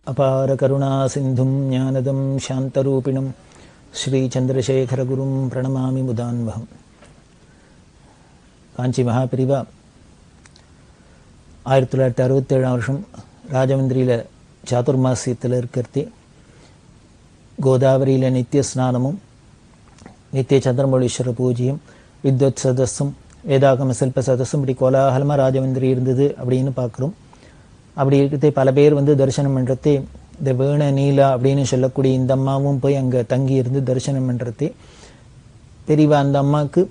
அபார கருணா சிந்தும் ஞானதம் சாந்தரூபிணம் ஸ்ரீ சந்திரசேகரகுரும் பிரணமாமி முதான்வகம். காஞ்சி மகாபிரிவா 1967 வருஷம் ராஜமந்திரியில் சாதுர்மாசியத்தில் இருக்கிறது. கோதாவரியில் நித்திய ஸ்நானமும் நித்திய சந்திரமௌலீஸ்வர பூஜையும் வித்வத் சதஸும் வேதாகம சில்ப சதஸும் இப்படி கோலாகலமாக ராஜமந்திரி இருந்தது அப்படின்னு பார்க்குறோம். அப்படி இருக்கிறதே பல பேர் தரிசனம் பண்ணுறதே இந்த வேண நீலா அப்படின்னு சொல்லக்கூடிய இந்த அம்மாவும் போய் அங்கே தங்கி இருந்து தரிசனம் பண்ணுறதே. பெரியவா அந்த அம்மாவுக்கு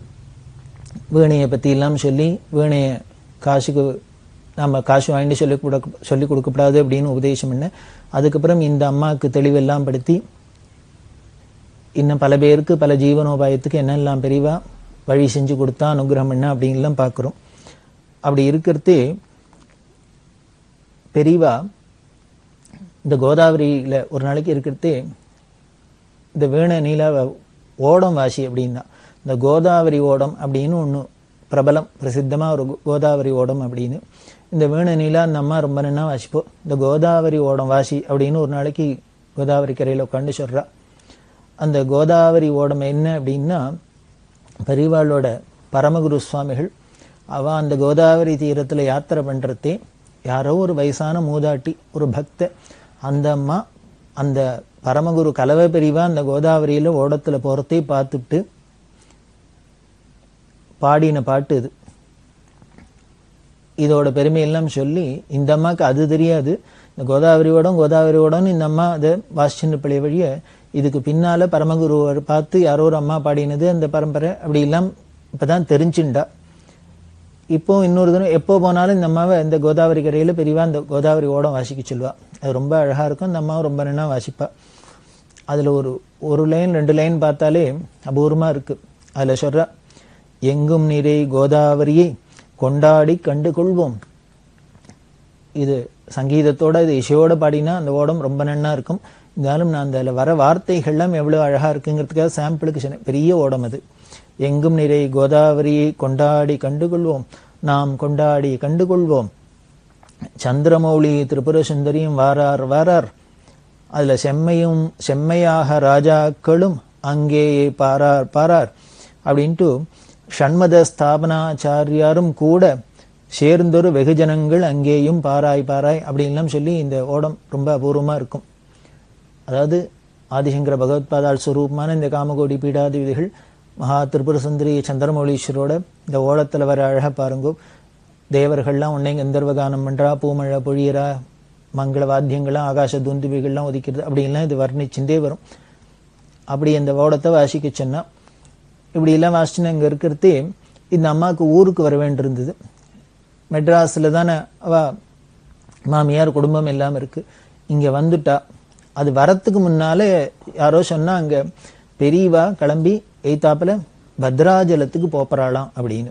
வீணையை பற்றியெல்லாம் சொல்லி வீணையை காசுக்கு நம்ம காசு வாங்கிட்டு சொல்லி கொடுக்கப்படாது அப்படின்னு உபதேசம் பண்ண, அதுக்கப்புறம் இந்த அம்மாவுக்கு தெளிவெல்லாம் படுத்தி இன்னும் பல பேருக்கு பல ஜீவனோபாயத்துக்கு என்னெல்லாம் பெரியவா வழி செஞ்சு கொடுத்தா அனுகிரகம் என்ன அப்படின்லாம் பார்க்குறோம். அப்படி இருக்கிறதே பெரியவா இந்த கோதாவரியில் ஒரு நாளைக்கு இருக்கிறதே இந்த வேண நீலாவை ஓடம் வாசி அப்படின்னா, இந்த கோதாவரி ஓடம் அப்படின்னு ஒன்று பிரபலம் பிரசித்தமாக ஒரு கோதாவரி ஓடம் அப்படின்னு. இந்த வேண நீலா அந்த அம்மா ரொம்ப நன்னா வாசிப்போம். இந்த கோதாவரி ஓடம் வாசி அப்படின்னு ஒரு நாளைக்கு கோதாவரி கரையில் உட்காந்து சொல்கிறா. அந்த கோதாவரி ஓடம் என்ன அப்படின்னா, பெரியவாளோட பரமகுரு சுவாமிகள் அவள் அந்த கோதாவரி தீரத்தில் யாத்திரை பண்ணுறதே யாரோ ஒரு வயசான மூதாட்டி ஒரு பக்த அந்த அம்மா அந்த பரமகுரு கலவை பெரியவா அந்த கோதாவரியில் ஓடத்தில் போகிறதே பார்த்துட்டு பாடின பாட்டு இது. இதோட பெருமையெல்லாம் சொல்லி இந்த அம்மாவுக்கு அது தெரியாது. இந்த கோதாவரியோடன்னு இந்த அம்மா அதை வாசிச்சுன்னு பிள்ளை வழிய இதுக்கு பின்னால் பரமகுருவை பார்த்து யாரோ ஒரு அம்மா பாடினது அந்த பரம்பரை அப்படி எல்லாம் இப்போ தான் தெரிஞ்சுண்டா. இப்போ இன்னொரு தினம் எப்போ போனாலும் இந்த அம்மாவை இந்த கோதாவரி கரையில் பெரியவா அந்த கோதாவரி ஓடம் வாசிக்க சொல்லுவா. அது ரொம்ப அழகாக இருக்கும். இந்த அம்மாவை ரொம்ப நல்லா வாசிப்பா. அதில் ஒரு லைன் 2 லைன் பார்த்தாலே அபூர்வமாக இருக்குது. அதில் சொல்கிறா, எங்கும் நீரை கோதாவரியை கொண்டாடி கண்டு கொள்வோம். இது சங்கீதத்தோட இது இசையோடு பாடினா அந்த ஓடம் ரொம்ப நன்னா இருக்கும். இருந்தாலும் நான் அதில் வர வார்த்தைகள்லாம் எவ்வளோ அழகாக இருக்குங்கிறதுக்காக சாம்பிளுக்கு சொன்னேன். பெரிய ஓடம் அது. எங்கும் நிறை கோதாவரியை கொண்டாடி கண்டுகொள்வோம், நாம் கொண்டாடி கண்டுகொள்வோம். சந்திரமௌலி திரிபுர சுந்தரியும் வாரார் வாரார், அதில் செம்மையாக ராஜாக்களும் அங்கேயே பாரார் பாரார் அப்படின்ட்டு ஷண்மத ஸ்தாபனாச்சாரியாரும் கூட சேர்ந்தொரு வெகுஜனங்கள் அங்கேயும் பாராய் பாராய் அப்படின்லாம் சொல்லி இந்த ஓடம் ரொம்ப அபூர்வமாக இருக்கும். அதாவது ஆதிசங்கர பகவத்பாதாள் ஸ்வரூபமான இந்த காமகோடி பீடாதி விதிகள் மகா திரிபுர சுந்தரி சந்திரமௌலீஸ்வரோட இந்த ஓடத்தில் வர அழகாக பாருங்கோ. தேவர்கள்லாம் உன்னை கந்தர்வகானம் பண்ணுறா, பூமழை பொழியரா, மங்கள வாத்தியங்கள்லாம் ஆகாச தூந்துபிகள்லாம் ஒதுக்கிறது அப்படின்லாம் இது வர்ணிச்சுட்டே வரும். அப்படி அந்த ஓடத்தை வாசிக்க சொன்னா இப்படியெல்லாம் வாசிச்சுன்னு அங்கே இருக்கிறதே இந்த அம்மாவுக்கு ஊருக்கு வர வேண்டியிருந்தது. மெட்ராஸில் தானே அவள் மாமியார் குடும்பம் எல்லாம் இருக்குது. இங்கே வந்துட்டா. அது வரத்துக்கு முன்னாலே யாரோ சொன்னால் அங்கே பெரியவா கிளம்பி எய்த்தாப்பில் பத்ராஜலத்துக்கு போப்பறாளாம் அப்படின்னு.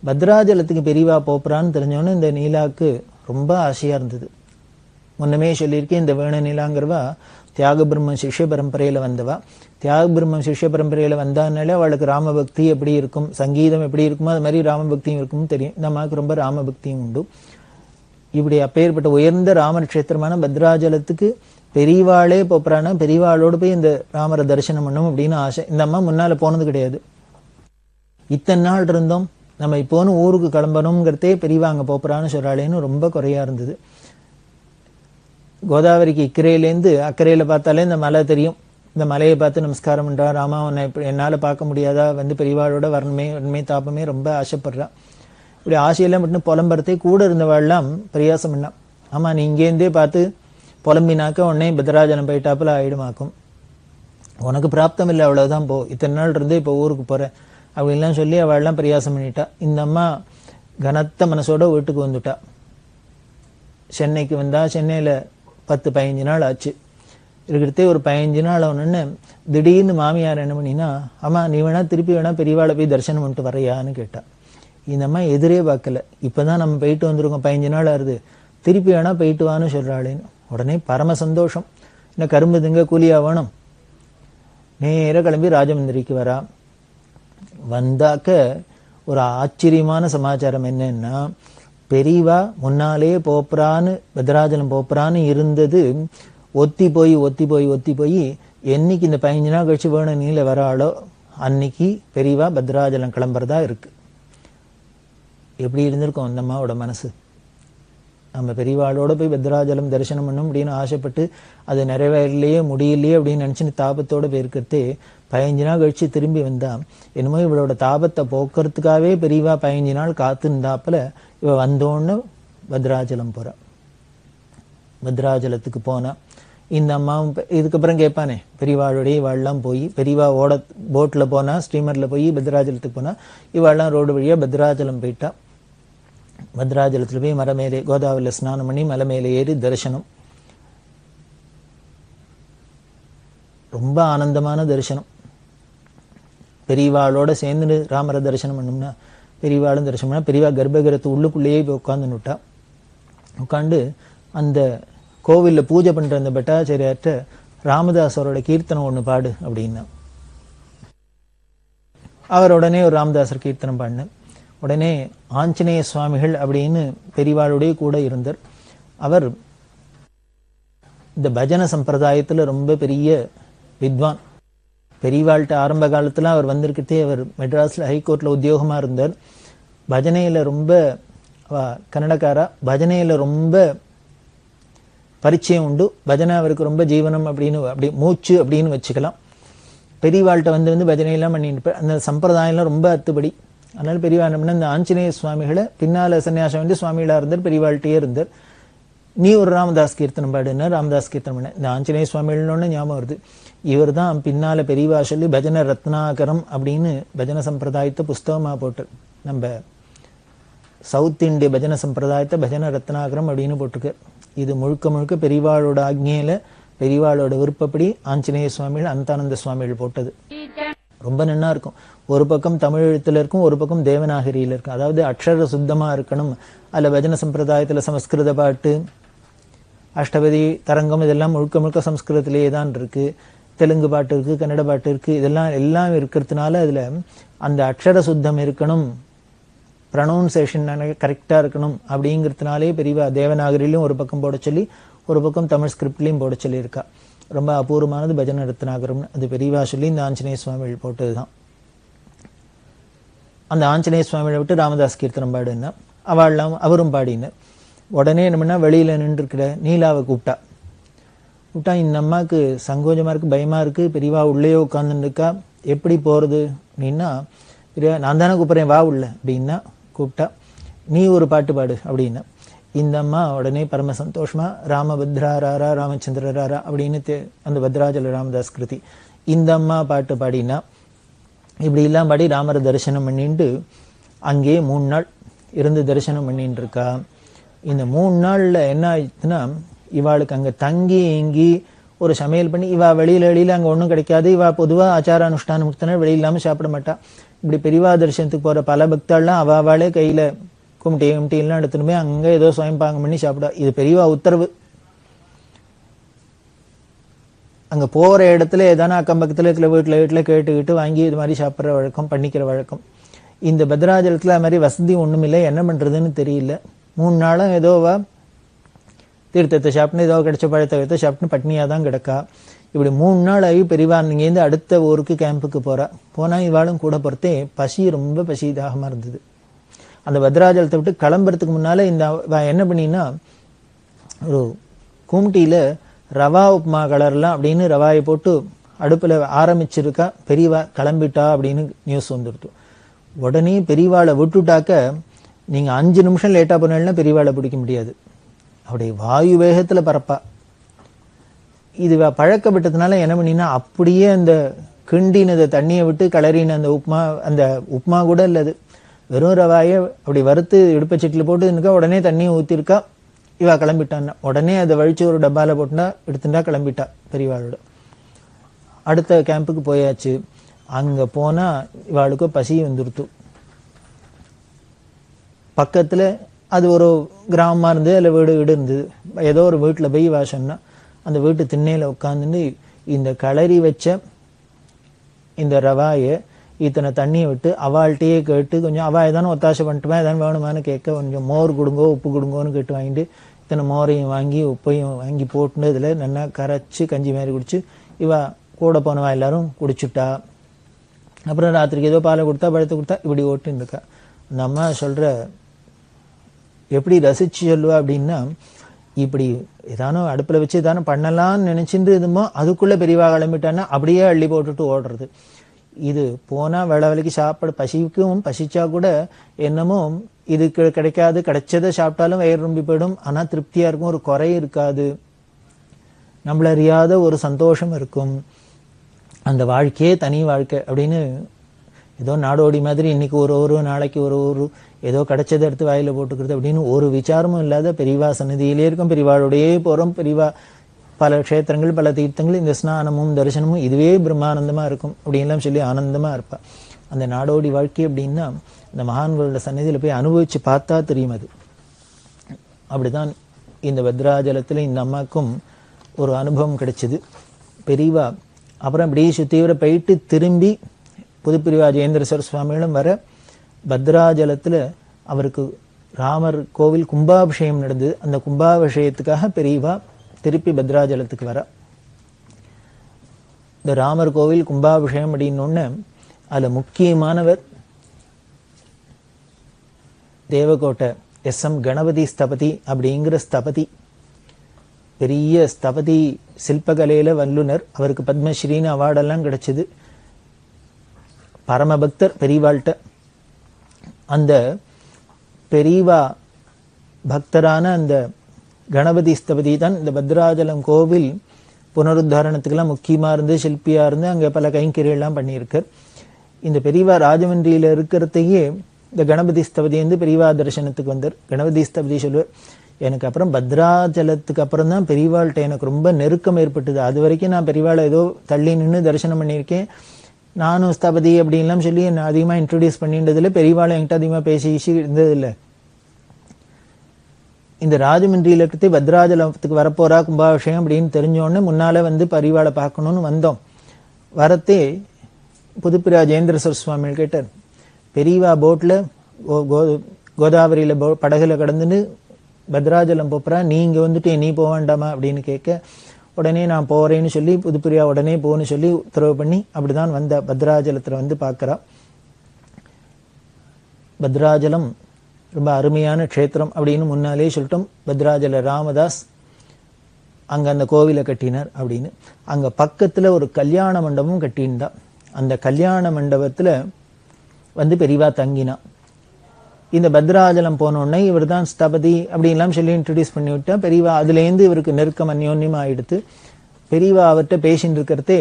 பத்ராஜலத்துக்கு பெரியவா போப்பறான்னு தெரிஞ்சோன்னே இந்த நீலாவுக்கு ரொம்ப ஆசையாக இருந்தது. முன்னமே சொல்லியிருக்கேன், இந்த வேண நீலாங்கிறவா தியாக பிரம்ம சிஷ்ய பரம்பரையில் வந்தவா. தியாக பிரம்ம சிஷ்ய பரம்பரையில் வந்தானாலே அவளுக்கு ராமபக்தி எப்படி இருக்கும், சங்கீதம் எப்படி இருக்குமோ அது மாதிரி ராமபக்தியும் இருக்கும்னு தெரியும். இந்த அம்மாவுக்கு ரொம்ப ராமபக்தியும் உண்டு. இப்படி அப்பேற்பட்ட உயர்ந்த ராமர் க்ஷேத்திரமான பத்ராஜலத்துக்கு பெரியவாளே போப்புறானா, பெரியவாளோடு போய் இந்த ராமரை தரிசனம் பண்ணணும் அப்படின்னு ஆசை. இந்த அம்மா முன்னால் போனது கிடையாது. இத்தனை நாள் இருந்தோம், நம்ம இப்போன்னு ஊருக்கு கிளம்பணுங்கிறதே பெரியவா அங்கே போப்புறான்னு சொல்கிறாளேன்னு ரொம்ப குறையாக இருந்தது. கோதாவரிக்கு இக்கரையிலேருந்து அக்கறையில் பார்த்தாலே இந்த மலை தெரியும். இந்த மலையை பார்த்து நமஸ்காரம் பண்ணுறா. ராமா உன்னை இப்படி என்னால் பார்க்க முடியாதா, பெரியவாளோட வரணுமே தாப்பமே ரொம்ப ஆசைப்படுறா. இப்படி ஆசையெல்லாம் மட்டும் புலம்புறதே கூட இருந்தவாள்லாம் பிரயாசம் பண்ணா. ஆமாம், நீ இங்கேருந்தே பார்த்து புலம்பினாக்க உடனே பத்ராஜலம் போயிட்டாப்புல ஆயிடுமாக்கும். உனக்கு பிராப்தம் இல்லை, அவ்வளோதான், போ, இத்தனை நாள் இருந்து இப்போ ஊருக்கு போகிறேன் அப்படின்லாம் சொல்லி அவள்லாம் பிரயாசம் பண்ணிட்டா. இந்த அம்மா கனத்த மனசோட வீட்டுக்கு வந்துட்டா. சென்னைக்கு வந்தா. சென்னையில் 10-15 நாள் ஆச்சு. இருக்கிறதே ஒரு 15 நாள் ஆகணுன்னு திடீர்னு மாமியார் என்ன பண்ணினா, ஆமாம் நீ வேணா திருப்பி வேணா பெரியவாளை போய் தரிசனம் பண்ணிட்டு வரையான்னு கேட்டா. இந்த அம்மா எதிரே பார்க்கல. இப்போ தான் நம்ம போயிட்டு வந்துருக்கோம், 15 நாள் ஆகுது, திருப்பி வேணா போயிட்டு வான்னு சொல்கிறாளேன்னு. உடனே பரம சந்தோஷம். என்ன கரும்பு திங்க கூலியா வேணும். நேராக கிளம்பி ராஜமந்திரிக்கு வரா. வந்தாக்க ஒரு ஆச்சரியமான சமாச்சாரம் என்னன்னா, பெரியவா முன்னாலே போப்புறான்னு பத்ராஜலம் போப்புறான்னு இருந்தது ஒத்தி போய் என்னைக்கு இந்த 15 நாள் கழிச்சு வேணும் நீல வராளோ அன்னைக்கு பெரியவா பத்ராஜலம் கிளம்புறதா இருக்கு. எப்படி இருந்திருக்கும் அந்த அம்மாவோட மனசு? நம்ம பெரியவாளோட போய் பத்ராஜலம் தரிசனம் பண்ணும் அப்படின்னு ஆசைப்பட்டு அது நிறைவேறலையே முடியலையே அப்படின்னு நினைச்சுன்னு தாபத்தோட போயிருக்கிறதே 15 நாள் கழிச்சு திரும்பி வந்தா என்னமோ இவளோட தாபத்தை போக்குறதுக்காகவே பெரியவா 15 நாள் காத்துருந்தாப்புல இவ வந்தோன்னு பத்ராஜலம் போறா. பத்ராஜலத்துக்கு போனா இந்த அம்மாவும் இதுக்கப்புறம் கேட்பானே பெரியவாளுடைய இவாள்லாம் போய் பெரியவா போட்ல போனா ஸ்டீமர்ல போய் பத்ராஜலத்துக்கு போனா இவாள்லாம் ரோடு வழியா பத்ராஜலம் போயிட்டா. பத்ராஜலத்துல போய் மலை மேலே கோதாவரியில் ஸ்நானம் பண்ணி மலை மேலே ஏறி தரிசனம். ரொம்ப ஆனந்தமான தரிசனம். பெரியவாளோட சேர்ந்து ராமரை தரிசனம் பண்ணோம்னா பெரியவாளும் தரிசனம் பண்ணா பெரியவா கர்ப்பகிரத்து உள்ளுக்குள்ளேயே போய் உட்காந்துட்டா. உட்காந்து அந்த கோவில்ல பூஜை பண்ற அந்த பட்டாச்சாரியார்ட்ட ராமதாசரோட கீர்த்தனம் ஒண்ணு பாடு அப்படின்னா அவர் உடனே ஒரு ராமதாசர் கீர்த்தனம் பாடின. உடனே ஆஞ்சநேய சுவாமிகள் அப்படின்னு பெரியவாளுடைய கூட இருந்தார். அவர் இந்த பஜன சம்பிரதாயத்துல ரொம்ப பெரிய வித்வான். பெரியவாள்கிட்ட ஆரம்ப காலத்துல அவர் வந்திருக்கிறதே அவர் மெட்ராஸ்ல ஹைகோர்ட்ல உத்தியோகமா இருந்தார். பஜனையில ரொம்ப கன்னடக்காரா பஜனையில ரொம்ப பரிச்சயம் உண்டு. பஜனை அவருக்கு ரொம்ப ஜீவனம் அப்படின்னு அப்படி மூச்சு அப்படின்னு வச்சுக்கலாம். பெரியவாள்கிட்ட வந்து பஜனையெல்லாம் பண்ணிட்டு அந்த சம்பிரதாயம்லாம் ரொம்ப அத்துப்படி. அதனால பெரியவா என்ன பண்ண இந்த ஆஞ்சநேய சுவாமிகளை பின்னால சன்னியாசம் வந்து சுவாமிகளா இருந்தார். பெரியவாள்கிட்டயே இருந்தார். நீ ஒரு ராமதாஸ் கீர்த்தனம் பாடுன்னா ராமதாஸ் கீர்த்தனம் பண்ண. இந்த ஆஞ்சநேய சுவாமிகள்னு ஞாபகம் வருது. இவர் தான் பின்னால பெரியவா சொல்லி பஜன ரத்னாகரம் அப்படின்னு பஜன சம்பிரதாயத்தை புஸ்தகமா போட்டு நம்ம சவுத் இந்திய பஜன சம்பிரதாயத்தை பஜன ரத்னாகரம் அப்படின்னு போட்டிருக்கு. இது முழுக்க முழுக்க பெரியவாளோட ஆக்ஞையில பெரியவாளோட விருப்பப்படி ஆஞ்சநேய சுவாமிகள் அந்தானந்த சுவாமிகள் போட்டது. ரொம்ப நன்னா இருக்கும். ஒரு பக்கம் தமிழ் எழுத்துல இருக்கும், ஒரு பக்கம் தேவநாகரியில இருக்கும். அதாவது அக்ஷர சுத்தமா இருக்கணும். அதுல பஜன சம்பிரதாயத்துல சமஸ்கிருத பாட்டு அஷ்டபதி தரங்கம் இதெல்லாம் முழுக்க முழுக்க சமஸ்கிருதத்திலேயே தான் இருக்கு. தெலுங்கு பாட்டு இருக்கு, கன்னட பாட்டு இருக்கு. எல்லாம் இருக்கிறதுனால அதுல அந்த அக்ஷர சுத்தம் இருக்கணும், ப்ரொனவுன்சேஷன் கரெக்டா இருக்கணும் அப்படிங்கிறதுனாலே பெரியவா தேவநாகரியிலும் ஒரு பக்கம் போட சொல்லி ஒரு பக்கம் தமிழ் ஸ்கிரிப்ட்லயும் போட சொல்லி இருக்கா. ரொம்ப அபூர்வமானது பஜன ரத்னாகரம். அது பெரியவா சொல்லி இந்த ஆஞ்சநேய சுவாமிகள் போட்டதுதான். அந்த ஆஞ்சநேய சுவாமியை விட்டு ராமதாஸ் கீர்த்தனம் பாடுன்னா அவள்லாம் அவரும் பாடினார். உடனே என்னன்னா வெளியில நின்று இருக்கிற நீலாவை கூப்பிட்டா. இந்த அம்மாவுக்கு சங்கோஜமா இருக்கு, பயமா இருக்கு. பெரியவா உள்ளே உட்கார்ந்துட்டு இருக்கா, எப்படி போறது அப்படின்னா நான் தானே கூப்பிடுறேன் வா உள்ள அப்படின்னா கூப்பிட்டா. நீ ஒரு பாட்டு பாடு அப்படின்னா இந்த அம்மா உடனே பரம சந்தோஷமா ராமபத்ரா ராரா ராமச்சந்திர ராரா அப்படின்னு அந்த பத்ராஜல ராமதாஸ் கிருதி இந்த அம்மா பாட்டு பாடினா இப்படி எல்லாம் பாடி ராமரை தரிசனம் பண்ணிட்டு அங்கே 3 நாள் இருந்து தரிசனம் பண்ணிட்டு இருக்கா. இந்த 3 நாள்ல என்ன ஆயிடுச்சுன்னா இவாளுக்கு அங்க தங்கி எங்கி ஒரு சமையல் பண்ணி இவா வெளியில அங்க ஒண்ணும் கிடைக்காது. இவா பொதுவா ஆச்சார அனுஷ்டானம் முக்தனா வெளியில இல்லாம சாப்பிட மாட்டா. இப்படி பெரியவா தரிசனத்துக்கு போற பல பக்தாள்லாம் அவாவாளே கையில கும்டி எல்லாம் எடுத்துட்டு போய் அங்க ஏதோ சுயம்பாங்கம் பண்ணி சாப்பிடா. இது பெரியவா உத்தரவு. அங்க போற இடத்துல ஏதான அக்கம் பக்கத்துல இருக்கிற வீட்டுல கேட்டுக்கிட்டு வாங்கி இது மாதிரி சாப்பிட்ற வழக்கம், பண்ணிக்கிற வழக்கம். இந்த பத்ராஜலத்துல அது மாதிரி வசதி ஒண்ணும் இல்லை, என்ன பண்றதுன்னு தெரியல. 3 நாளும் ஏதோவா தீர்த்தத்தை சாப்பிட்டு ஏதோ கிடைச்ச பழத்தை எடுத்து சாப்பிட்டு பட்னியா தான் கிடக்கா. இப்படி 3 நாள் ஆகி பெரியவா இங்கேருந்து அடுத்த ஊருக்கு கேம்புக்கு போறா. போனா இவாளும் கூட பொறுத்தே பசி ரொம்ப பசி தாகமா இருந்தது. அந்த பத்ராஜலத்தை விட்டு கிளம்புறதுக்கு முன்னால இந்த என்ன பண்ணினா ஒரு கும்டியில ரவா உப்மா கலர்லாம் அப்படின்னு ரவாயை போட்டு அடுப்புல ஆரம்பிச்சிருக்கா. பெரியவா கிளம்பிட்டா அப்படின்னு நியூஸ் வந்துடுது. உடனே பெரியவாளை விட்டுட்டாக்க நீங்க 5 நிமிஷம் லேட்டா போனாலும் பெரியவாளை பிடிக்க முடியாது. அப்படி வாயு வேகத்துல பறப்பா. இது பழக்கப்பட்டதுனால என்ன பண்ணினா அப்படியே அந்த கிண்டினத தண்ணியை விட்டு கலரின அந்த உப்மா கூட இல்லது வெறும் ரவாயை அப்படி வறுத்து இடுப்பச்சட்டில போட்டு உடனே தண்ணியை ஊத்திருக்கா. இவா கிளம்பிட்டான்னா உடனே அதை வழிச்சு ஒரு டப்பால போட்டுனா எடுத்துட்டா கிளம்பிட்டா பெரியவாளோட. அடுத்த கேம்புக்கு போயாச்சு. அங்க போனா இவாளுக்கு பசி வந்துருத்து. பக்கத்துல அது ஒரு கிராமமா இருந்து அதுல வீடு இருந்தது. ஏதோ ஒரு வீட்டுல போய் வாசம்னா அந்த வீட்டு திண்ணையில உட்காந்துட்டு இந்த களரி வச்ச இந்த ரவாய இத்தனை தண்ணியை விட்டு அவள்கிட்டயே கேட்டு கொஞ்சம் அவள் ஏதானு ஒத்தாசை பண்ணிட்டுமா ஏதாவது வேணுமான்னு கேட்க கொஞ்சம் மோர் கொடுங்கோ உப்பு கொடுங்கோன்னு கேட்டு வாங்கிட்டு இத்தனை மோரையும் வாங்கி உப்பையும் வாங்கி போட்டுன்னு இதில் நல்லா கரைச்சி கஞ்சி மாதிரி குடிச்சு இவ கூட போனவா எல்லாரும் குடிச்சுட்டா. அப்புறம் ராத்திரிக்கு ஏதோ பாலை கொடுத்தா பழத்தை கொடுத்தா இப்படி ஓட்டுன்னு இருக்கா. அந்த அம்மா சொல்ற எப்படி ரசிச்சு சொல்லுவா அப்படின்னா, இப்படி ஏதானோ அடுப்பில் வச்சு ஏதானோ பண்ணலாம்னு நினைச்சிட்டு இருந்தோமோ அதுக்குள்ள பெரியவா கிளம்பிட்டான்னா அப்படியே அள்ளி போட்டுட்டு ஓடுறது. இது போனா வேலை வேலைக்கு சாப்பிட பசிக்கும், பசிச்சா கூட என்னமோ இது கிடைக்காது, கிடைச்சதை சாப்பிட்டாலும் வயிறு ரொம்பி போயிடும், ஆனா திருப்தியா இருக்கும், ஒரு குறை இருக்காது, நம்மள அறியாத ஒரு சந்தோஷம் இருக்கும். அந்த வாழ்க்கையே தனி வாழ்க்கை அப்படின்னு ஏதோ நாடோடி மாதிரி இன்னைக்கு ஒரு நாளைக்கு ஒரு ஏதோ கிடைச்சதை எடுத்து வாயில போட்டுக்கிறது அப்படின்னு ஒரு விசாரமும் இல்லாத பெரியவா சந்நிதியிலே இருக்கும். பெரியவாளுடையே போறோம். பெரியவா பல க்ஷேத்திரங்கள் பல தீர்த்தங்கள், இந்த ஸ்நானமும் தரிசனமும் இதுவே பிரம்மானந்தமா இருக்கும் அப்படின்லாம் சொல்லி ஆனந்தமா இருப்பா. அந்த நாடோடி வாழ்க்கை அப்படின்னா இந்த மகான்களோட சந்நிதியில போய் அனுபவிச்சு பார்த்தா தெரியும். அது அப்படிதான் இந்த பத்ராஜலத்துல இந்த அம்மாக்கும் ஒரு அனுபவம் கிடைச்சது. பெரியவா அப்புறம் இப்படி சுத்தீவிர போயிட்டு திரும்பி புதுப்பிரிவா ஜெயேந்திரேஸ்வர சுவாமிகளும் வர பத்ராஜலத்துல அவருக்கு ராமர் கோவில் கும்பாபிஷேகம் நடந்தது. அந்த கும்பாபிஷேகத்துக்காக பெரியவா திருப்பி பத்ராஜலத்துக்கு வர. இந்த ராமர் கோவில் கும்பாபிஷேகம் அப்படின்னு அதுல முக்கியமானவர் தேவகோட்டை எஸ்.எம். கணபதி ஸ்தபதி அப்படிங்கிற ஸ்தபதி. பெரிய ஸ்தபதி சில்பகலையில வல்லுனர். அவருக்கு பத்மஸ்ரீன்னு அவார்டெல்லாம் கிடைச்சது. பரமபக்தர் பெரியவாள்கிட்ட. அந்த பெரியவா பக்தரான அந்த கணபதி ஸ்தபதி தான் இந்த பத்ராஜலம் கோவில் புனருத்தாரணத்துக்கெல்லாம் முக்கியமா இருந்து சிற்பியா இருந்து அங்க பல கைங்கரியெல்லாம் பண்ணியிருக்கார். இந்த பெரியவா ராஜமன்றியில இருக்கிறதையே இந்த கணபதி ஸ்தபதி வந்து பெரியவா தரிசனத்துக்கு வந்தார். கணபதி ஸ்தபதி சொல்லுவார், எனக்கு அப்புறம் பத்ராஜலத்துக்கு அப்புறம் தான் பெரியவாள்கிட்ட எனக்கு ரொம்ப நெருக்கம் ஏற்பட்டது. அது வரைக்கும் நான் பெரியவாளை ஏதோ தள்ளி நின்று தரிசனம் பண்ணியிருக்கேன். நானும் ஸ்தபதி அப்படின்லாம் சொல்லி என்ன அதிகமா இன்ட்ரோடியூஸ் பண்ணின்றதுல பெரியவாளை என்கிட்ட அதிகமா பேசி இருந்ததில்லை. இந்த ராஜமன்றியில இருக்கிறது பத்ராஜலத்துக்கு வரப்போறா கும்பாபிஷேகம் அப்படின்னு தெரிஞ்சோடனே முன்னால வந்து பெரியவாளை பார்க்கணும்னு வந்தோம். வரத்தே புதுப்பிரியா ஜெயேந்திரேஸ்வர சுவாமிகள் கேட்டார், பெரியவா போட்ல கோதாவரியில படகுல கடந்துன்னு பத்ராஜலம் போப்புறா, நீங்க வந்துட்டு நீ போக வேண்டாமா அப்படின்னு கேட்க, உடனே நான் போறேன்னு சொல்லி புதுப்பிரியா உடனே போன்னு சொல்லி உத்தரவு பண்ணி அப்படிதான் வந்த பத்ராஜலத்துல வந்து பார்க்கிறா. பத்ராஜலம் ரொம்ப அருமையான க்ஷேத்திரம் அப்படின்னு முன்னாலே சொல்லிட்டோம். பத்ராஜல ராமதாஸ் அங்க அந்த கோவிலை கட்டினார் அப்படின்னு. அங்க பக்கத்துல ஒரு கல்யாண மண்டபம் கட்டியிருந்தா. அந்த கல்யாண மண்டபத்துல வந்து பெரியவா தங்கினா. இந்த பத்ராஜலம் போனோடனே இவர் தான் ஸ்தபதி அப்படின்லாம் சொல்லி இன்ட்ரடியூஸ் பண்ணி விட்டா. பெரியவா அதுலேருந்து இவருக்கு நெருக்கம் அந்யோன்யமா ஆயிடுத்து. பெரியவா அவர்கிட்ட பேசிட்டு இருக்கிறதே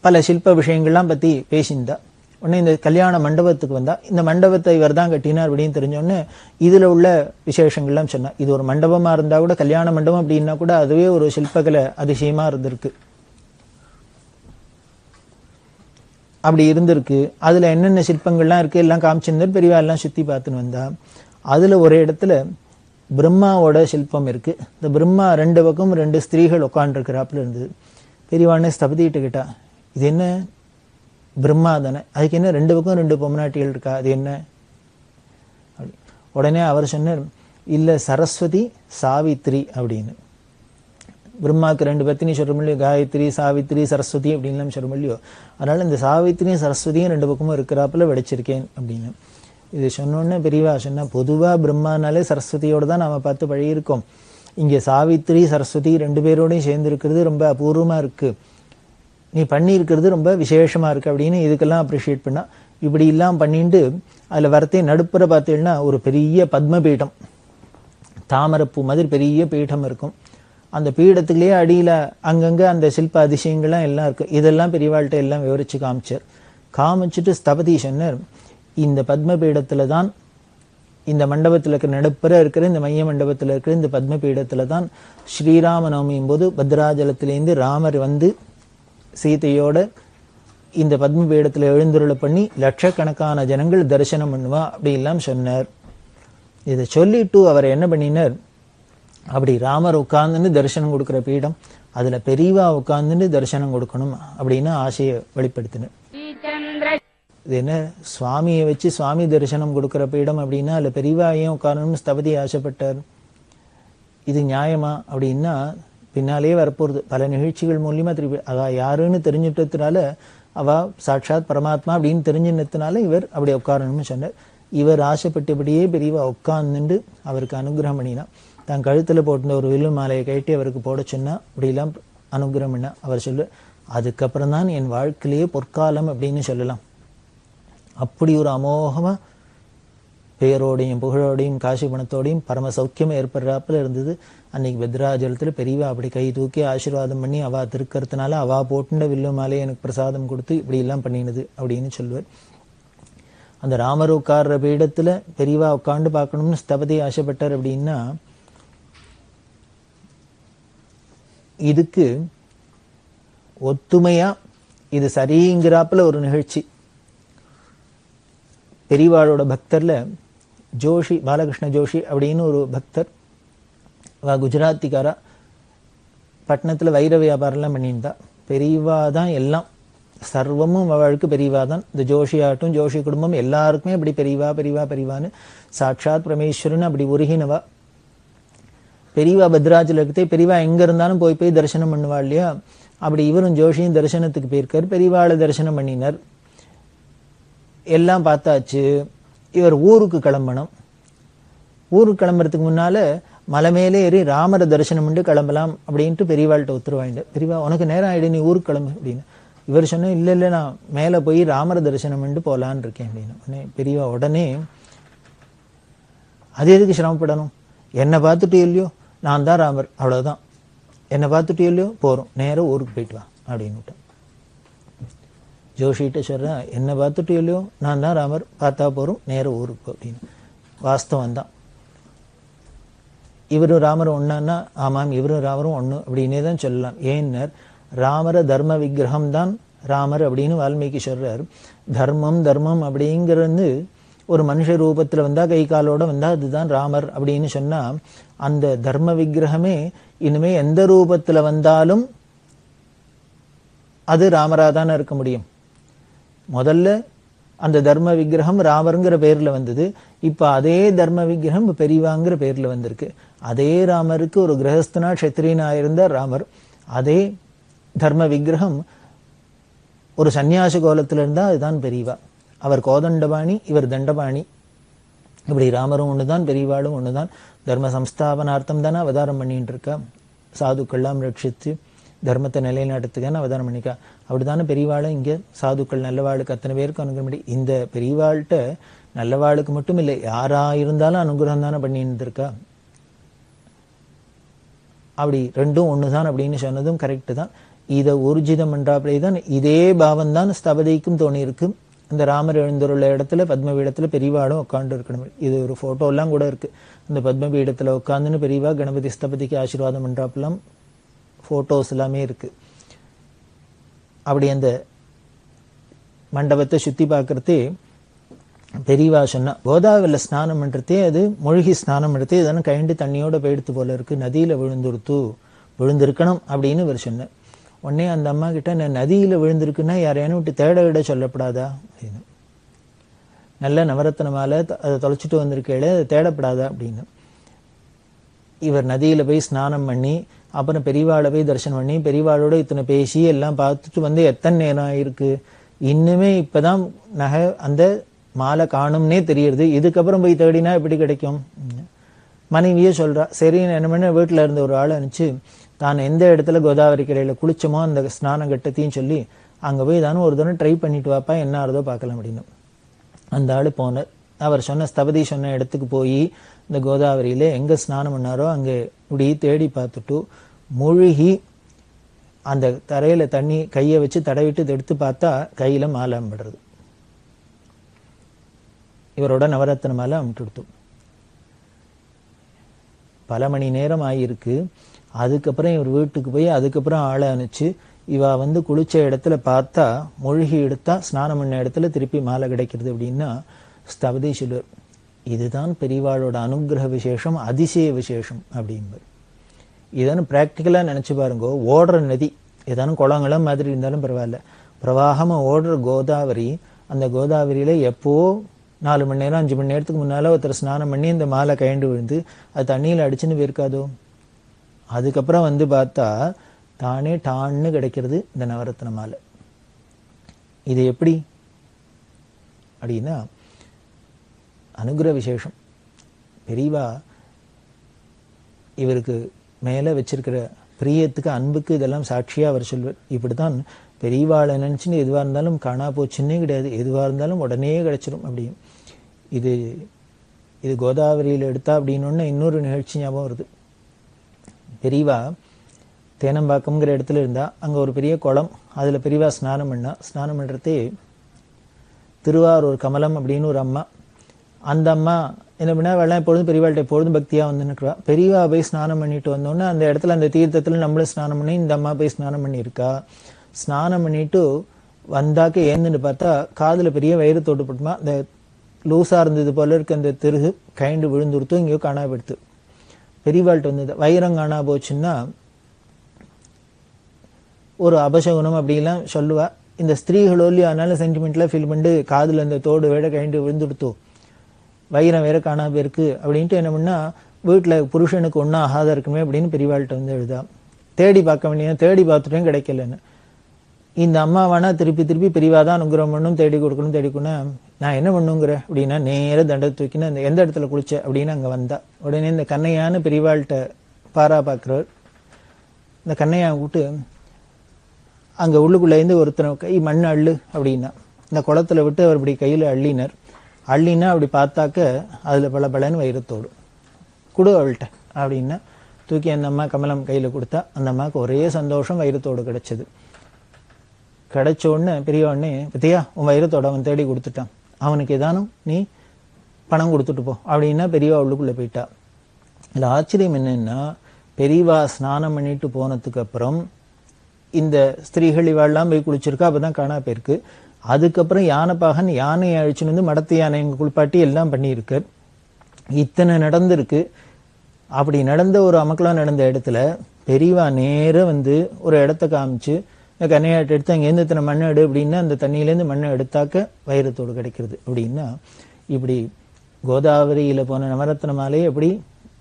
பல சில்ப விஷயங்கள்லாம் பத்தி பேசியிருந்தா. உடனே இந்த கல்யாண மண்டபத்துக்கு வந்தா. இந்த மண்டபத்தை இவர் தான் கட்டினார் அப்படின்னு தெரிஞ்சோடனே இதுல உள்ள விசேஷங்கள்லாம் சொன்னா. இது ஒரு மண்டபமா இருந்தா கூட, கல்யாண மண்டபம் அப்படின்னா கூட அதுவே ஒரு சில்பகலை அதிசயமா இருந்திருக்கு. அப்படி இருந்திருக்கு. அதுல என்னென்ன சிற்பங்கள்லாம் இருக்கு எல்லாம் காமிச்சிருந்தார். பெரியவா எல்லாம் சுத்தி பார்த்துன்னு வந்தா. அதுல ஒரு இடத்துல பிரம்மாவோட சிற்பம் இருக்கு. இந்த பிரம்மா ரெண்டு பக்கம் ரெண்டு ஸ்திரீகள் உட்காந்துருக்கிறாப்புல இருந்தது. பெரியவானே ஸ்தபதிட்டு கேட்டா, இது என்ன பிரம்மா தானே, அதுக்கு என்ன ரெண்டு பக்கம் ரெண்டு பொம்மநாட்டிகள் இருக்கா, அது என்ன? உடனே அவர் சொன்னார், இல்ல சரஸ்வதி சாவித்ரி அப்படின்னு. பிரம்மாவுக்கு ரெண்டு பத்தினி சொல்றோம் இல்லையோ, காயத்ரி சாவித்ரி சரஸ்வதி அப்படின்லாம் சொல்றோம் இல்லையோ, அதனால இந்த சாவித்திரியும் சரஸ்வதியும் ரெண்டு பக்கமும் இருக்கிறாப்புல வெடிச்சிருக்கேன் அப்படின்னு. இது சொன்னோடனே பெரியவா சொன்னா, பொதுவா பிரம்மானாலே சரஸ்வதியோட தான் நாம பார்த்து பழகியிருக்கோம். இங்க சாவித்ரி சரஸ்வதி ரெண்டு பேரோடையும் சேர்ந்து இருக்கிறது ரொம்ப அபூர்வமா இருக்கு, நீ பண்ணி இருக்கிறது ரொம்ப விசேஷமா இருக்கு அப்படின்னு இதுக்கெல்லாம் அப்ரிஷியேட் பண்ணா. இப்படி எல்லாம் பண்ணிட்டு அதுல வரத்தே நடுப்புற பார்த்தீங்கன்னா ஒரு பெரிய பத்மபீடம், தாமரப்பூ மாதிரி பெரிய பீடம் இருக்கும். அந்த பீடத்துக்குள்ளேயே அடியில அங்கங்க அந்த சில்ப அதிசயங்கள்லாம் எல்லாம் இருக்கு. இதெல்லாம் பெரியவாள்கிட்ட எல்லாம் விவரிச்சு காமிச்சார். காமிச்சுட்டு ஸ்தபதி சொன்னார், இந்த பத்மபீடத்துல தான், இந்த மண்டபத்துல இருக்கிற நடுப்புற இருக்கிற இந்த மைய மண்டபத்துல இருக்கிற இந்த பத்மபீடத்துல தான் ஸ்ரீராம நவமியும் போது பத்ராஜலத்திலேருந்து ராமர் வந்து சீதையோட இந்த பத்மபீடத்துல எழுந்துருளை பண்ணி லட்சக்கணக்கான ஜனங்கள் தரிசனம் பண்ணுவா அப்படி எல்லாம் சொன்னார். இதை சொல்லிட்டு அவர் என்ன பண்ணினார், அப்படி ராமர் உட்கார்ந்துன்னு தரிசனம் கொடுக்கிற பீடம் அதுல பெரியவா உட்கார்ந்துட்டு தரிசனம் கொடுக்கணும் அப்படின்னு ஆசையை வெளிப்படுத்தினேன். இது என்ன சுவாமியை வச்சு சுவாமி தரிசனம் கொடுக்கிற பீடம் அப்படின்னா அதுல பெரியவா ஏன் உட்காரணும்னு ஸ்தபதி ஆசைப்பட்டார்? இது நியாயமா அப்படின்னா பின்னாலே வரப்போறது. பல நிகழ்ச்சிகள் மூலியமா திருப்பி அவ யாருன்னு தெரிஞ்சுட்டதுனால, அவ சாட்சாத் பரமாத்மா அப்படின்னு தெரிஞ்சுனதுனால இவர் அப்படி உட்காரணும்னு சொன்னார். இவர் ஆசைப்பட்டபடியே பெரியவா உட்கார்ந்துட்டு அவருக்கு அனுகிரகம் பண்ணினா. தான் கழுத்துல போட்டிருந்த ஒரு வில்லு மாலையை கட்டி அவருக்கு போட சொன்னா, அப்படிலாம் அனுகிரகம் பண்ணா. அவர் சொல்லு, அதுக்கப்புறம் தான் என் வாழ்க்கையிலேயே பொற்காலம் அப்படின்னு சொல்லலாம். அப்படி ஒரு அமோகமா பேரோடையும் புகழோடையும் காசி பணத்தோடையும் பரம சௌக்கியம் ஏற்படுறாப்புல இருந்தது. அன்னைக்கு பத்ராஜலத்துல பெரியவா அப்படி கை தூக்கி ஆசீர்வாதம் பண்ணி அவா திருக்கிறதுனால அவா போட்டுண்ட வில்லு மாலையை எனக்கு பிரசாதம் கொடுத்து இப்படி எல்லாம் பண்ணினது அப்படின்னு சொல்லுவார். அந்த ராமர் உட்கார்ற பீடத்துல பெரியவா உட்காந்து பார்க்கணும்னு ஸ்தபதி ஆசைப்பட்டார். அப்படின்னா இதுக்கு ஒத்துமையா இது சரிங்கிறாப்புல ஒரு நிகழ்ச்சி. பெரியவாளோட பக்தர்ல ஜோஷி, பாலகிருஷ்ண ஜோஷி அப்படின்னு ஒரு பக்தர். குஜராத்திக்காரா, பட்டணத்துல வைர வியாபாரம்லாம் பண்ணியிருந்தா. பெரியவா தான் எல்லாம், சர்வமும் அவளுக்கு பெரியவா தான். இந்த ஜோஷி ஆட்டும் ஜோஷி குடும்பம் எல்லாருக்குமே அப்படி பெரியவா பெரியவா பெரியவான்னு சாட்சாத் பரமேஸ்வரன் அப்படி உருகினவா. பெரியவா பத்ராஜலத்தை பெரியவா எங்க இருந்தாலும் போய் போய் தரிசனம் பண்ணுவா இல்லையா? அப்படி இவரும் ஜோஷியும் தரிசனத்துக்கு போயிருக்காரு. பெரியவாளை தரிசனம் பண்ணினார். எல்லாம் பார்த்தாச்சு. இவர் ஊருக்கு கிளம்பணும். ஊருக்கு கிளம்புறதுக்கு முன்னால மலை மேலே ஏறி ராமரை தரிசனம் பண்ணி கிளம்பலாம் அப்படின்ட்டு பெரியவாள்கிட்ட உத்தரவாயிட்டு, பெரியவா உனக்கு நேரம் ஆயிடு, நீ ஊருக்கு கிளம்பு அப்படின்னு. இவர் சொன்ன, இல்ல இல்ல நான் மேல போய் ராமரை தரிசனம் பண்ணி போலான்னு இருக்கேன் அப்படின்னு. பெரியவா உடனே, அது எதுக்கு சிரமப்படணும், என்னை பார்த்துட்டு இல்லையோ நான் தான் ராமர், அவ்வளவுதான், என்னை பார்த்துட்டு இல்லையோ போறோம், நேரம் ஊருக்கு போயிட்டு வா அப்படின்னு. ஜோஷிட்ட சொல்றேன், என்னை பார்த்துட்டு இல்லையோ நான் தான் ராமர், பார்த்தா போறோம், நேரம் ஊருக்கு அப்படின்னு. வாஸ்தவம் தான். இவரும் ராமரும் ஒன்னான்னா ஆமாம் இவரும் ராமரும் ஒண்ணு அப்படின்னே தான் சொல்லலாம். ஏன்னர் ராமர தர்ம விக்கிரகம் தான் ராமர் அப்படின்னு வால்மீகி சொல்றார். தர்மம் தர்மம் அப்படிங்கிறது ஒரு மனுஷ ரூபத்துல வந்தா, கை காலோட வந்தா அதுதான் ராமர் அப்படின்னு சொன்னா, அந்த தர்ம விக்கிரகமே இனிமே எந்த ரூபத்துல வந்தாலும் அது ராமராதான இருக்க முடியும். முதல்ல அந்த தர்ம விக்கிரகம் ராமருங்கிற பேர்ல வந்தது. இப்ப அதே தர்ம விக்கிரகம் பெரியவாங்கிற பேர்ல வந்திருக்கு. அதே ராமருக்கு ஒரு கிரகஸ்தனா க்ஷத்ரியனா இருந்த ராமர், அதே தர்ம விக்கிரகம் ஒரு சன்னியாச கோலத்துல இருந்தா அதுதான் பெரியவா. அவர் கோதண்டபாணி, இவர் தண்டபாணி. இப்படி ராமரும் ஒண்ணுதான், பெரியவாளும் ஒண்ணுதான். தர்ம சம்ஸ்தாபனார்த்தம் தானே அவதாரம் பண்ணிட்டு இருக்கா. சாதுக்கள்லாம் ரட்சித்து தர்மத்தை நிலைநாட்டுறதுக்கான அவதாரம் பண்ணிக்கா. அப்படித்தானே பெரியவாளும் இங்க சாதுக்கள் நல்லவாளுக்கு அத்தனை பேருக்கு அனுகிரகம். இந்த பெரியவாள்கிட்ட நல்லவாளுக்கு மட்டும் இல்லை, யாரா இருந்தாலும் அனுகிரகம் தானே பண்ணிட்டு இருக்கா. அப்படி ரெண்டும் ஒண்ணுதான் அப்படின்னு சொன்னதும் கரெக்டு தான். இதை ஊர்ஜிதம் பண்றாப்படியே தான் இதே பாவம் தான் ஸ்தபதிக்கும் தோணி இருக்கு. இந்த ராமர் எழுந்துள்ள இடத்துல பத்மபீடத்துல பெரியவாளும் உட்காந்து இருக்கணும். இது ஒரு போட்டோ எல்லாம் கூட இருக்கு. இந்த பத்மபீடத்துல உட்காந்துன்னு பெரியவா கணபதி ஸ்தபதிக்கு ஆசீர்வாதம் பண்றாப்பெல்லாம் போட்டோஸ் எல்லாமே இருக்கு. அப்படி அந்த மண்டபத்தை சுத்தி பார்க்கறதே பெரியவா சொன்னா, கோதாவரியில் ஸ்நானம் பண்றதே அது மூழ்கி ஸ்நானம் பண்றதே இதெல்லாம் கைண்டு தண்ணியோட போயிடுத்து போல இருக்கு, நதியில விழுந்திருக்கணும் அப்படின்னு இவர் சொன்னார். உடனே அந்த அம்மா கிட்ட, நான் நதியில விழுந்திருக்குன்னா யாரையானு விட்டு தேட விட சொல்லப்படாதா அப்படின்னு. நல்ல நவரத்ன மாலை அதை தொலைச்சிட்டு வந்திருக்கேளே, அதை தேடப்படாதா அப்படின்னு. இவர் நதியில போய் ஸ்நானம் பண்ணி அப்புறம் பெரியவாளை போய் தரிசனம் பண்ணி பெரியவாளோட இத்தனை பேசி எல்லாம் பார்த்துட்டு வந்து எத்தனை நேரம் ஆயிருக்கு. இன்னுமே இப்பதான் நகை அந்த மாலை காணும்னே தெரியுது. இதுக்கப்புறம் போய் தேடினா எப்படி கிடைக்கும்? மனைவியே சொல்றா, சரி என்ன பண்ண, வீட்டுல இருந்த ஒரு ஆளை அனுப்பிச்சு தான் எந்த இடத்துல கோதாவரி கரையில குளிச்சோமோ அந்த ஸ்நான கட்டத்தையும் சொல்லி அங்க போய் தானே ஒரு தடவை ட்ரை பண்ணிட்டு வாப்பா, என்ன ஆறுதோ பார்க்கலாம் அப்படின்னு. அந்த ஆளு போனார். அவர் சொன்ன ஸ்தபதி சொன்ன இடத்துக்கு போய் இந்த கோதாவரியில எங்க ஸ்நானம் பண்ணாரோ அங்க இப்படி தேடி பார்த்துட்டு மூழ்கி அந்த தரையில தண்ணி கையை வச்சு தடவிட்டு எடுத்து பார்த்தா கையில மாலை அம்பிடுறது. இவரோட நவரத்ன மாலை அம்பிட்டு பல மணி நேரம் ஆகியிருக்கு. அதுக்கப்புறம் இவர் வீட்டுக்கு போய் அதுக்கப்புறம் ஆளை அனுப்பிச்சு இவா வந்து குளிச்ச இடத்துல பார்த்தா மூழ்கி எடுத்தா ஸ்நானம் பண்ண இடத்துல திருப்பி மாலை கிடைக்கிறது அப்படின்னா ஸ்தபதி சொல்லுவார், இதுதான் பெரியவாளோட அனுகிரக விசேஷம், அதிசய விசேஷம் அப்படின்பார். ஏதானும் பிராக்டிக்கலா நினைச்சு பாருங்க, ஓடுற நதி ஏதானும் குளங்களும் மாதிரி இருந்தாலும் பரவாயில்ல, பிரவாகமா ஓடுற கோதாவரி, அந்த கோதாவரியில எப்போ 4 மணி நேரம் 5 மணி நேரத்துக்கு முன்னால ஒருத்தர் ஸ்நானம் பண்ணி இந்த மாலை கயண்டு விழுந்து அது தண்ணியில அடிச்சுன்னு போயிருக்காதோ. அதுக்கப்புறம் வந்து பார்த்தா தானே டான்னு கிடைக்கிறது இந்த நவரத்ன மாலை. இது எப்படி அப்படின்னா அனுகிரக விசேஷம். பெரியவா இவருக்கு மேல வச்சிருக்கிற பிரியத்துக்கு அன்புக்கு இதெல்லாம் சாட்சியா அவர் சொல்வார். இப்படித்தான் பெரியவாளை நினைச்சுன்னு எதுவா இருந்தாலும் காணா போச்சுன்னே கிடையாது, எதுவா இருந்தாலும் உடனே கிடைச்சிடும் அப்படியும். இது இது கோதாவரியில் எடுத்தா அப்படின்னு இன்னொரு நிகழ்ச்சி ஞாபகம் வருது. பெரியவா தேனம்பாக்கம்ங்கிற இடத்துல இருந்தா, அங்க ஒரு பெரிய குளம், அதுல பெரியவா ஸ்நானம் பண்ணா. ஸ்நானம் பண்றதே திருவாரூர் கமலம் அப்படின்னு ஒரு அம்மா. அந்த அம்மா என்ன பண்ணா, வெள்ளம் எப்பொழுதும் பெரியவாள்கிட்ட எப்பொழுதும் பக்தியா வந்து நிற்கிறா. பெரியவா போய் ஸ்நானம் பண்ணிட்டு வந்தோன்னே அந்த இடத்துல அந்த தீர்த்தத்துல நம்மளும் ஸ்நானம் பண்ணி இந்த அம்மா போய் ஸ்நானம் பண்ணியிருக்கா. ஸ்நானம் பண்ணிட்டு வந்தாக்க ஏந்துன்னு பார்த்தா காதுல பெரிய வயிறு தோட்டுப்பட்டுமா, அந்த லூசா இருந்தது போல இருக்கு அந்த திருகு கைண்டு விழுந்துடுத்து, இங்கேயோ காணா போயிடுத்து. பெரியவாள்கிட்ட வந்தது வைரம் காணா போச்சுன்னா ஒரு அபசகுணம் அப்படிலாம் சொல்லுவா. இந்த ஸ்திரீகளோ இல்லையோ அதனால சென்டிமெண்ட்ல ஃபீல் பண்ணிட்டு காதுல அந்த தோடு வேட கைண்டு விழுந்துடுத்தோ, வைரம் வேற காணா போயிருக்கு அப்படின்ட்டு என்ன பண்ணா, வீட்டுல புருஷனுக்கு ஒன்னும் ஆகாத இருக்குமே அப்படின்னு பெரியவாள்கிட்ட வந்து எழுதா. தேடி பார்க்க வேண்டிய, தேடி பார்த்துட்டும் கிடைக்கலன்னு. இந்த அம்மாவானா திருப்பி திருப்பி பெரியவாதான் அனுகிரகம் பண்ணும், தேடி கொடுக்கணும் தேடி கொடுக்கணும். நான் என்ன பண்ணுங்கிற அப்படின்னா, நேர தண்டை தூக்கின்னு அந்த எந்த இடத்துல குளிச்ச அப்படின்னு அங்க வந்தா. உடனே இந்த கண்ணையான்னு பெரியவாள்கிட்ட பாரா பார்க்கிறவர். இந்த கண்ணையா கூப்பிட்டு அங்க உள்ளுக்குள்ள இருந்து ஒருத்தனை கை மண் அள்ளு அப்படின்னா, இந்த குளத்துல விட்டு அவர் இப்படி கையில அள்ளினார். அள்ளினா அப்படி பார்த்தாக்க அதுல பல பலன்னு வைரத்தோடு கொடு அவள்கிட்ட அப்படின்னா தூக்கி அந்த அம்மா கமலம் கையில கொடுத்தா. அந்த அம்மாவுக்கு ஒரே சந்தோஷம், வைரத்தோடு கிடைச்சது. கிடைச்ச உடனே பெரிய உடனே, பத்தியா உன் வைரத்தோட அவன் தேடி கொடுத்துட்டான், அவனுக்கு ஏதானும் நீ பணம் கொடுத்துட்டு போ அப்படின்னா பெரியவா உள்ளுக்குள்ள போயிட்டா. இதுல ஆச்சரியம் என்னன்னா, பெரியவா ஸ்நானம் பண்ணிட்டு போனதுக்கு அப்புறம் இந்த ஸ்திரீகள் இவாள்லாம் போய் குளிச்சிருக்கா, அப்பதான் காணா போயிருக்கு. அதுக்கப்புறம் யானைப்பாகன் யானையை அழிச்சுன்னு வந்து மடத்து யானை குளிப்பாட்டி எல்லாம் பண்ணியிருக்கு. இத்தனை நடந்திருக்கு. அப்படி நடந்த ஒரு அமக்கலம் நடந்த இடத்துல பெரியவா நேர வந்து ஒரு இடத்த காமிச்சு இந்த கண்ணையாட்டை எடுத்து அங்கேருந்து இத்தனை மண்ணை எடு அப்படின்னா அந்த தண்ணியிலேருந்து மண்ணை எடுத்தாக்க வைரத்தோடு கிடைக்கிறது. அப்படின்னா இப்படி கோதாவரியில போன நவரத்ன மாலையை எப்படி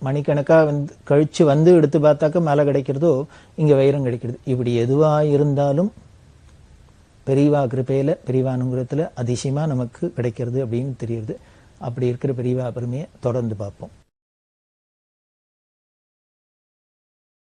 மணிக்கணக்கா வந்து கழிச்சு வந்து எடுத்து பார்த்தாக்க மாலை கிடைக்கிறதோ, இங்க வைரம் கிடைக்கிறது. இப்படி எதுவா இருந்தாலும் பெரியவா கிருபையில பெரியவா அனுகிரகத்துல அதிசயமா நமக்கு கிடைக்கிறது அப்படின்னு தெரியுது. அப்படி இருக்கிற பெரியவா பெருமையை தொடர்ந்து பார்ப்போம்.